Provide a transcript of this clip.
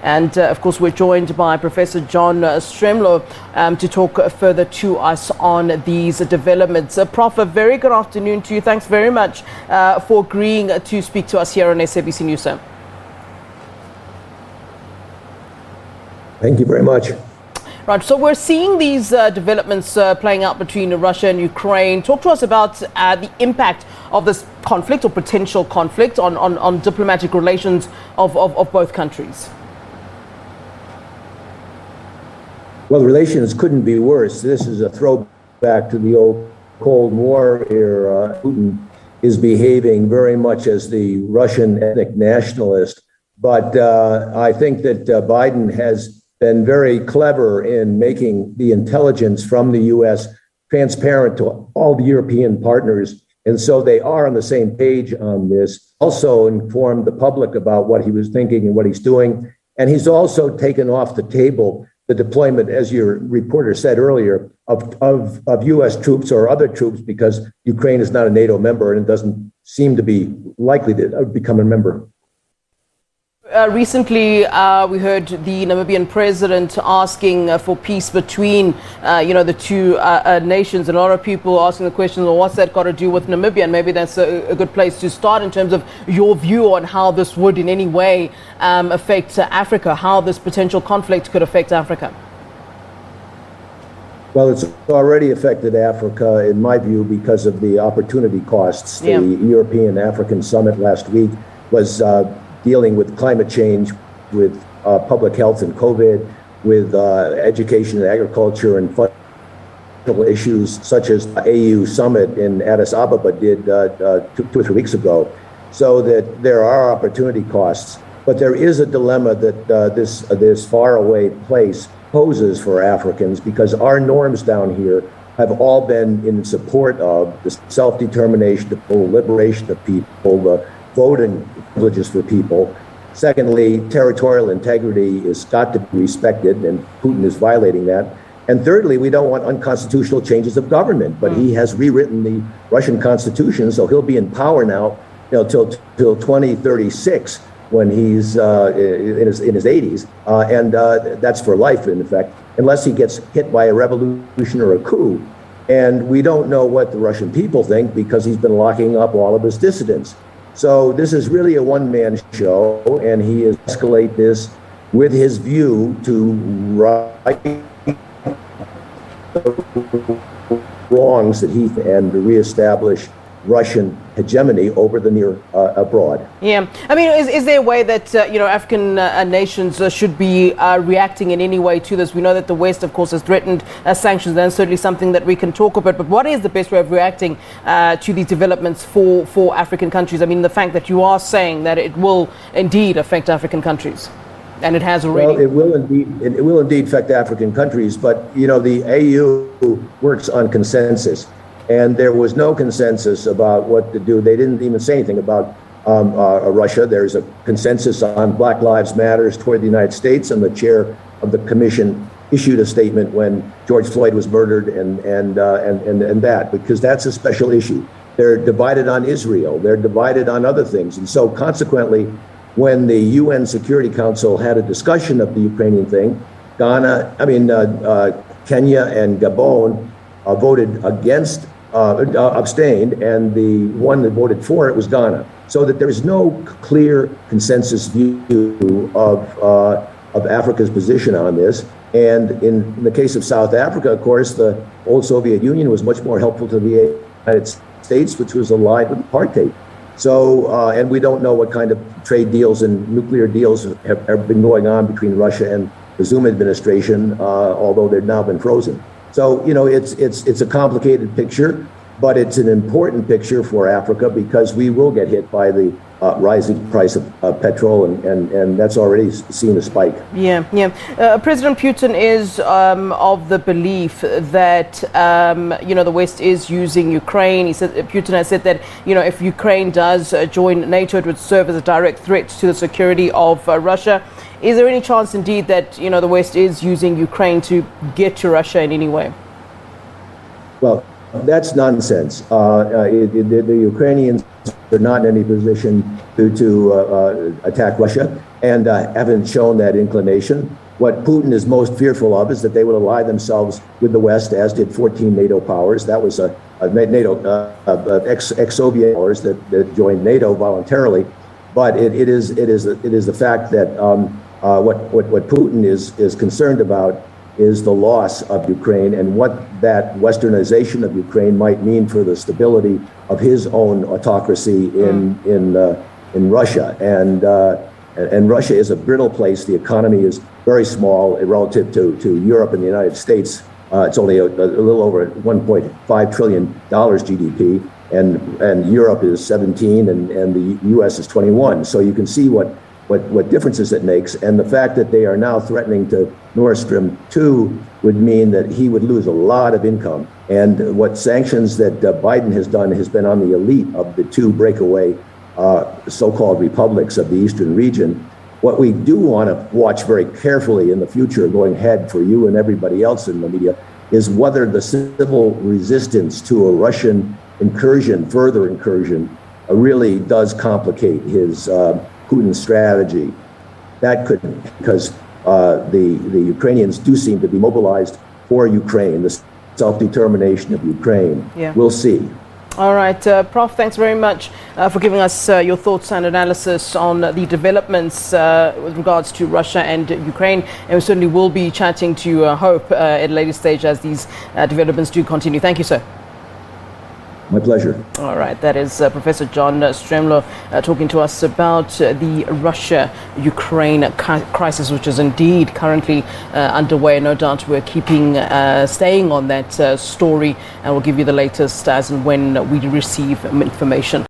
And of course, we're joined by Professor John Stremlau to talk further to us on these developments. Prof, a very good afternoon to you. Thanks very much for agreeing to speak to us here on SABC News, sir. Thank you very much. Right, so we're seeing these developments playing out between Russia and Ukraine. Talk to us about the impact of this conflict or potential conflict on diplomatic relations of both countries. Well, the relations couldn't be worse. This is a throwback to the old Cold War era. Putin is behaving very much as the Russian ethnic nationalist. But I think that Biden has been very clever in making the intelligence from the U.S. transparent to all the European partners. And so they are on the same page on this. Also informed the public about what he was thinking and what he's doing. And he's also taken off the table the deployment, as your reporter said earlier, of U.S. troops or other troops, because Ukraine is not a NATO member and it doesn't seem to be likely to become a member. Recently, we heard the Namibian president asking for peace between, the two nations. And a lot of people asking the question, well, what's that got to do with Namibia? And maybe that's a good place to start in terms of your view on how this would in any way affect Africa, how this potential conflict could affect Africa. Well, it's already affected Africa, in my view, because of the opportunity costs. The European African Summit last week was dealing with climate change, with public health and COVID, with education and agriculture and fundamental issues such as the AU summit in Addis Ababa did 2 or 3 weeks ago. So that there are opportunity costs, but there is a dilemma that this faraway place poses for Africans, because our norms down here have all been in support of the self-determination, the liberation of people, the voting privileges for people. Secondly, territorial integrity has got to be respected, and Putin is violating that. And thirdly, we don't want unconstitutional changes of government, but he has rewritten the Russian constitution, so he'll be in power now, till 2036, when he's in his 80s, and that's for life, in effect, unless he gets hit by a revolution or a coup. And we don't know what the Russian people think, because he's been locking up all of his dissidents. So this is really a one-man show, and he has escalated this with his view to right the wrongs that and reestablish Russian hegemony over the near abroad. Yeah, I mean, is there a way that African nations should be reacting in any way to this? We know that the West, of course, has threatened sanctions, and certainly something that we can talk about. But what is the best way of reacting to these developments for African countries? I mean, the fact that you are saying that it will indeed affect African countries, and it has already. Well, it will indeed affect African countries, but the AU works on consensus. And there was no consensus about what to do. They didn't even say anything about Russia. There's a consensus on Black Lives Matters toward the United States, and the chair of the commission issued a statement when George Floyd was murdered, and that, because that's a special issue. They're divided on Israel. They're divided on other things. And so consequently, when the UN Security Council had a discussion of the Ukrainian thing, Kenya and Gabon voted against, abstained, and the one that voted for it was Ghana. So that there's no clear consensus view of Africa's position on this. And in the case of South Africa, of course, the old Soviet Union was much more helpful to the United States, which was allied with apartheid. So, and we don't know what kind of trade deals and nuclear deals have been going on between Russia and the Zuma administration, although they've now been frozen. So, it's a complicated picture, but it's an important picture for Africa, because we will get hit by the rising price of petrol, and that's already seen a spike. Yeah. President Putin is of the belief that, the West is using Ukraine. Putin has said that, if Ukraine does join NATO, it would serve as a direct threat to the security of Russia. Is there any chance indeed that, the West is using Ukraine to get to Russia in any way? Well, that's nonsense. The Ukrainians are not in any position to attack Russia. and haven't shown that inclination. What Putin is most fearful of is that they will ally themselves with the West, as did 14 NATO powers. That was a NATO ex-Soviet powers that joined NATO voluntarily. But it is the fact that what Putin is concerned about is the loss of Ukraine and what that westernization of Ukraine might mean for the stability of his own autocracy in Russia. And Russia is a brittle place. The economy is very small relative to Europe and the United States. It's only a little over $1.5 trillion GDP, and Europe is 17, and the U.S. is 21. So you can see what differences it makes. And the fact that they are now threatening to Nord Stream 2 would mean that he would lose a lot of income. And what sanctions that Biden has done has been on the elite of the two breakaway so-called republics of the eastern region. What we do want to watch very carefully in the future going ahead for you and everybody else in the media is whether the civil resistance to a Russian incursion, further incursion, really does complicate his Putin's strategy. That could, because the Ukrainians do seem to be mobilized for Ukraine, the self-determination of Ukraine. Yeah. We'll see. All right, Prof, thanks very much for giving us your thoughts and analysis on the developments with regards to Russia and Ukraine. And we certainly will be chatting to you, hope, at a later stage as these developments do continue. Thank you, sir. My pleasure. All right, that is Professor John Stremlau talking to us about the Russia-Ukraine crisis, which is indeed currently underway. No doubt we're staying on that story, and we'll give you the latest as and when we receive information.